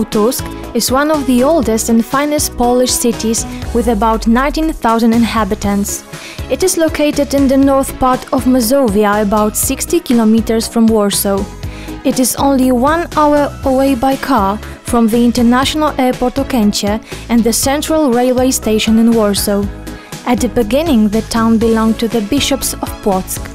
Pułtusk is one of the oldest and finest Polish cities with about 19,000 inhabitants. It is located in the north part of Mazovia, about 60 kilometers from Warsaw. It is only 1 hour away by car from the international airport Okęcie and the central railway station in Warsaw. At the beginning, the town belonged to the bishops of Pułtusk.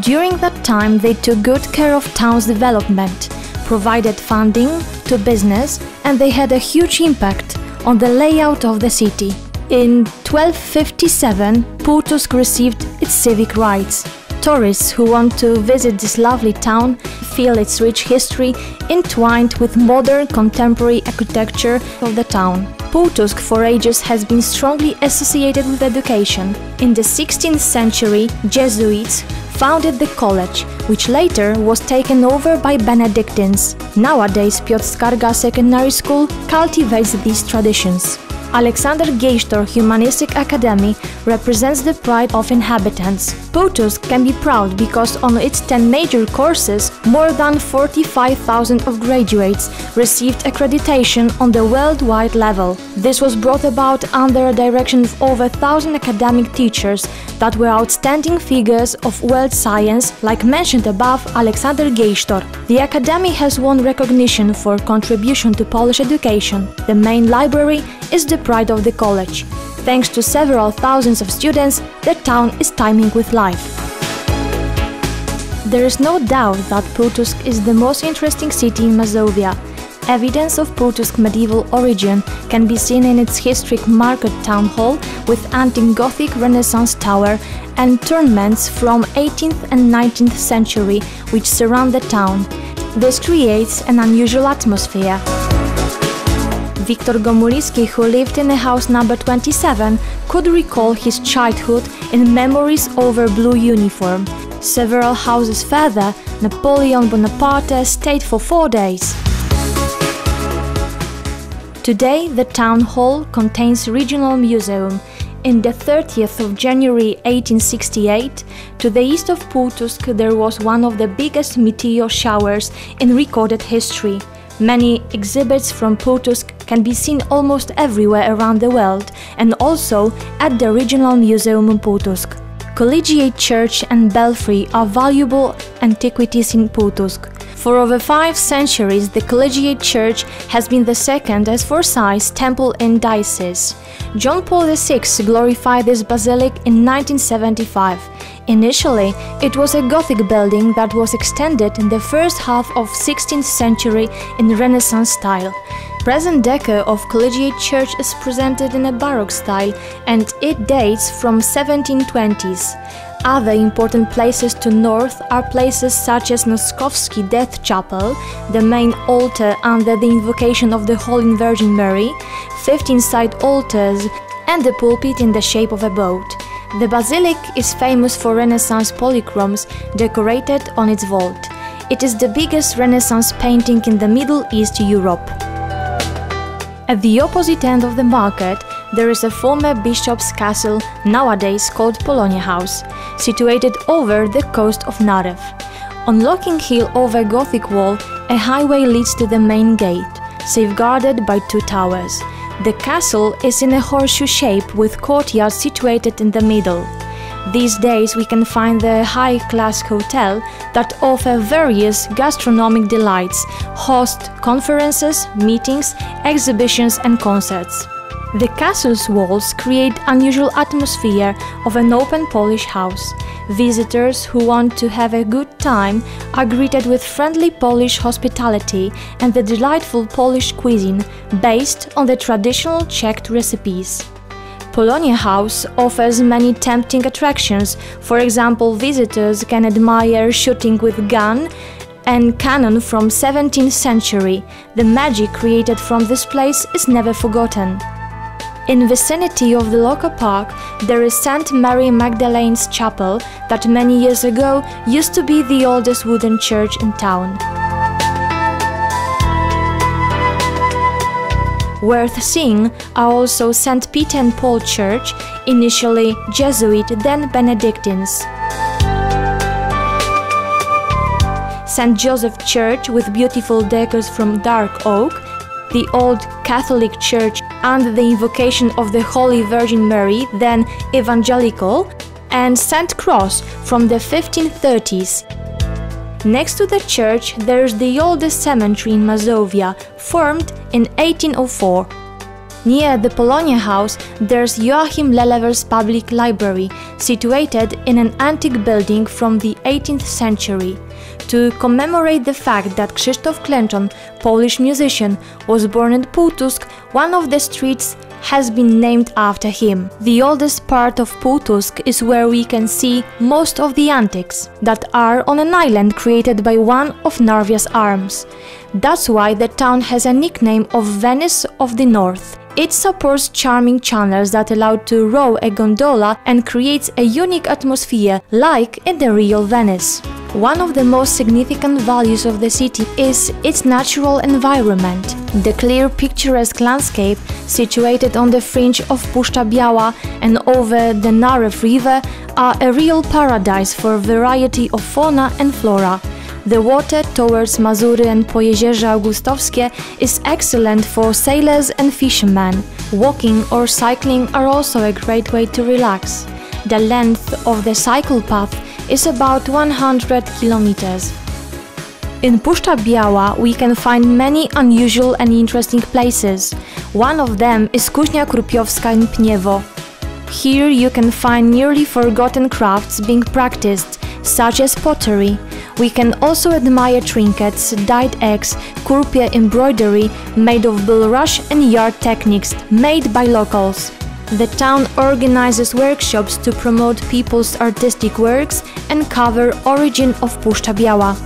During that time, they took good care of town's development, provided funding to business, and they had a huge impact on the layout of the city. In 1257, Pułtusk received its civic rights. Tourists who want to visit this lovely town feel its rich history entwined with modern contemporary architecture of the town. Pułtusk for ages has been strongly associated with education. In the 16th century, Jesuits founded the college, which later was taken over by Benedictines. Nowadays, Piotr Skarga Secondary School cultivates these traditions. Alexander Geisztor Humanistic Academy represents the pride of inhabitants. Pułtusk can be proud because on its 10 major courses, more than 45,000 of graduates received accreditation on the worldwide level. This was brought about under the direction of over 1,000 academic teachers that were outstanding figures of world science, like mentioned above Alexander Geisztor. The academy has won recognition for contribution to Polish education. The main library is the pride of the college. Thanks to several thousands of students, the town is teeming with life. There is no doubt that Pułtusk is the most interesting city in Mazovia. Evidence of Pułtusk's medieval origin can be seen in its historic market town hall with antique Gothic Renaissance tower and tournaments from 18th and 19th century which surround the town. This creates an unusual atmosphere. Viktor Gomulicki, who lived in the house number 27, could recall his childhood in memories over blue uniform. Several houses further, Napoleon Bonaparte stayed for 4 days. Today, the town hall contains regional museum. In the 30th of January 1868, to the east of Pułtusk there was one of the biggest meteor showers in recorded history. Many exhibits from Pułtusk can be seen almost everywhere around the world, and also at the regional museum in Pułtusk. Collegiate Church and Belfry are valuable antiquities in Pułtusk. For over 5 centuries, the Collegiate Church has been the second as for size temple in diocese. John Paul VI glorified this basilic in 1975. Initially, it was a Gothic building that was extended in the first half of 16th century in Renaissance style. Present decor of Collegiate Church is presented in a Baroque style, and it dates from 1720s. Other important places to north are places such as Noskowski Death Chapel, the main altar under the invocation of the Holy Virgin Mary, 15 side altars, and the pulpit in the shape of a boat. The basilic is famous for Renaissance polychromes decorated on its vault. It is the biggest Renaissance painting in the Middle East Europe. At the opposite end of the market, there is a former bishop's castle, nowadays called Polonia House, situated over the coast of Narew. On Locking Hill over Gothic wall, a highway leads to the main gate, safeguarded by 2 towers. The castle is in a horseshoe shape with courtyard situated in the middle. These days we can find the high-class hotel that offer various gastronomic delights, host conferences, meetings, exhibitions and concerts. The castle's walls create unusual atmosphere of an open Polish house. Visitors who want to have a good time are greeted with friendly Polish hospitality and the delightful Polish cuisine based on the traditional Czech recipes. Polonia House offers many tempting attractions. For example, visitors can admire shooting with gun and cannon from 17th century. The magic created from this place is never forgotten. In vicinity of the local park, there is St. Mary Magdalene's Chapel that many years ago used to be the oldest wooden church in town. Worth seeing are also St. Peter and Paul Church, initially Jesuit, then Benedictines. St. Joseph Church with beautiful decors from dark oak, the Old Catholic Church under the invocation of the Holy Virgin Mary, then evangelical, and St. Cross from the 1530s. Next to the church there's the oldest cemetery in Mazovia, formed in 1804. Near the Polonia House there's Joachim Lelever's public library, situated in an antique building from the 18th century. To commemorate the fact that Krzysztof Klęczon, Polish musician, was born in Pułtusk, one of the streets has been named after him. The oldest part of Pułtusk is where we can see most of the antiques that are on an island created by one of Narvia's arms. That's why the town has a nickname of Venice of the North. It supports charming channels that allow to row a gondola and creates a unique atmosphere, like in the real Venice. One of the most significant values of the city is its natural environment. The clear, picturesque landscape, situated on the fringe of Puszcza Biała and over the Narew River, are a real paradise for a variety of fauna and flora. The water towards Mazury and Pojezierze Augustowskie is excellent for sailors and fishermen. Walking or cycling are also a great way to relax. The length of the cycle path is about 100 kilometers. In Puszcza Biała we can find many unusual and interesting places. One of them is Kuźnia Krupiowska in Pniewo. Here you can find nearly forgotten crafts being practiced, such as pottery. We can also admire trinkets, dyed eggs, kurpie embroidery made of bulrush and yard techniques made by locals. The town organizes workshops to promote people's artistic works and cover origin of Puszcza Biała.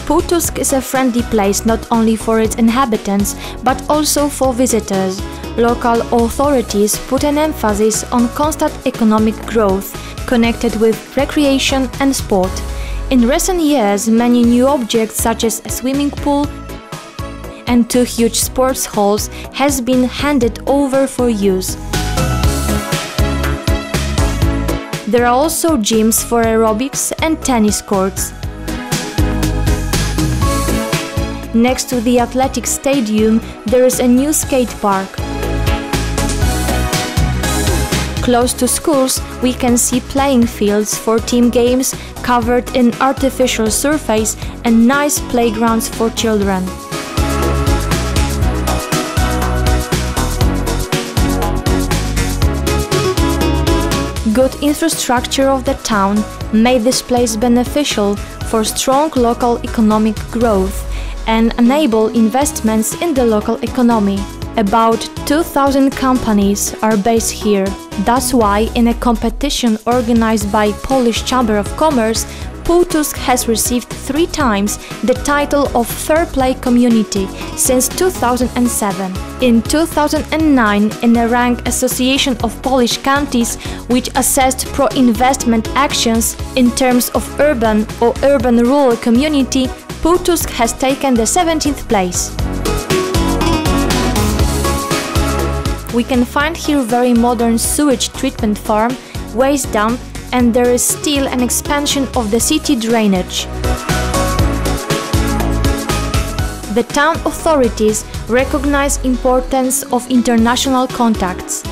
Pułtusk is a friendly place not only for its inhabitants, but also for visitors. Local authorities put an emphasis on constant economic growth, connected with recreation and sport. In recent years, many new objects such as a swimming pool and 2 huge sports halls has been handed over for use. There are also gyms for aerobics and tennis courts. Next to the athletic stadium, there is a new skate park. Close to schools, we can see playing fields for team games covered in artificial surface and nice playgrounds for children. Good infrastructure of the town made this place beneficial for strong local economic growth and enable investments in the local economy. About 2,000 companies are based here. That's why, in a competition organized by Polish Chamber of Commerce, Pułtusk has received 3 times the title of Fair Play Community since 2007. In 2009, in a rank Association of Polish Counties, which assessed pro-investment actions in terms of urban or urban-rural community, Pułtusk has taken the 17th place. We can find here very modern sewage treatment farm, waste dump, and there is still an expansion of the city drainage. The town authorities recognize importance of international contacts.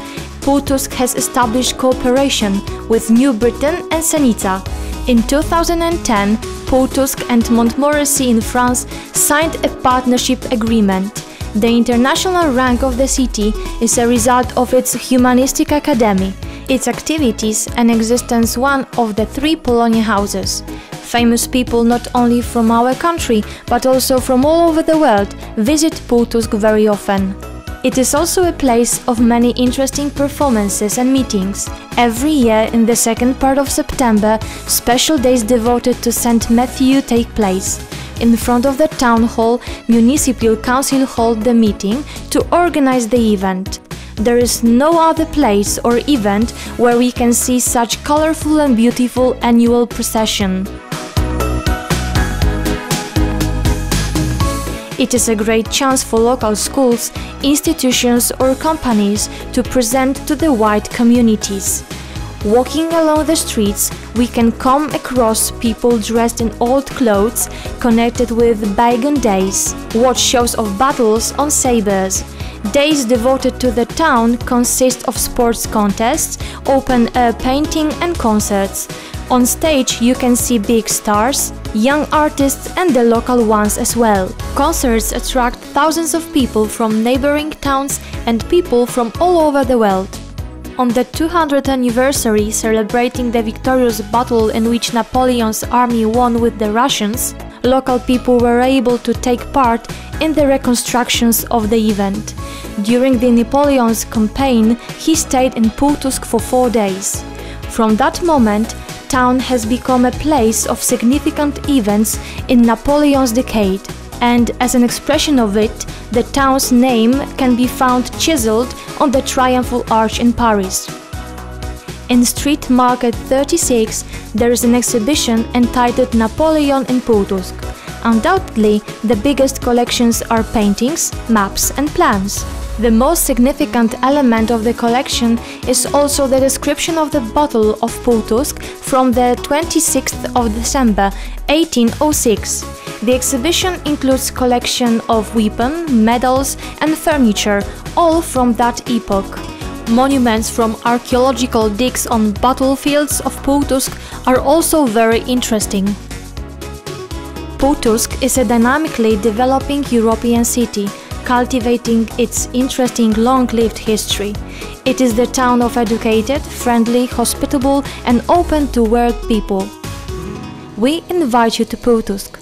Pułtusk has established cooperation with New Britain and Senica. In 2010, Pułtusk and Montmorency in France signed a partnership agreement. The international rank of the city is a result of its humanistic academy, its activities and existence one of the 3 Polonia houses. Famous people not only from our country, but also from all over the world visit Pułtusk very often. It is also a place of many interesting performances and meetings. Every year in the second part of September, special days devoted to St. Matthew take place. In front of the town hall, municipal council hold the meeting to organize the event. There is no other place or event where we can see such colorful and beautiful annual procession. It is a great chance for local schools, institutions or companies to present to the wide communities. Walking along the streets, we can come across people dressed in old clothes connected with bygone days, watch shows of battles on sabers. Days devoted to the town consist of sports contests, open-air painting and concerts. On stage you can see big stars, young artists and the local ones as well. Concerts attract thousands of people from neighboring towns and people from all over the world. On the 200th anniversary celebrating the victorious battle in which Napoleon's army won with the Russians, local people were able to take part in the reconstructions of the event. During the Napoleon's campaign, he stayed in Pułtusk for 4 days. From that moment, town has become a place of significant events in Napoleon's decade, and as an expression of it, the town's name can be found chiseled on the Triumphal Arch in Paris. In Street Market 36, there is an exhibition entitled Napoleon in Pułtusk. Undoubtedly, the biggest collections are paintings, maps and plans. The most significant element of the collection is also the description of the Battle of Pułtusk from the 26th of December 1806. The exhibition includes collection of weapons, medals and furniture, all from that epoch. Monuments from archaeological digs on battlefields of Pułtusk are also very interesting. Pułtusk is a dynamically developing European city, cultivating its interesting long-lived history. It is the town of educated, friendly, hospitable and open-to-world people. We invite you to Pułtusk.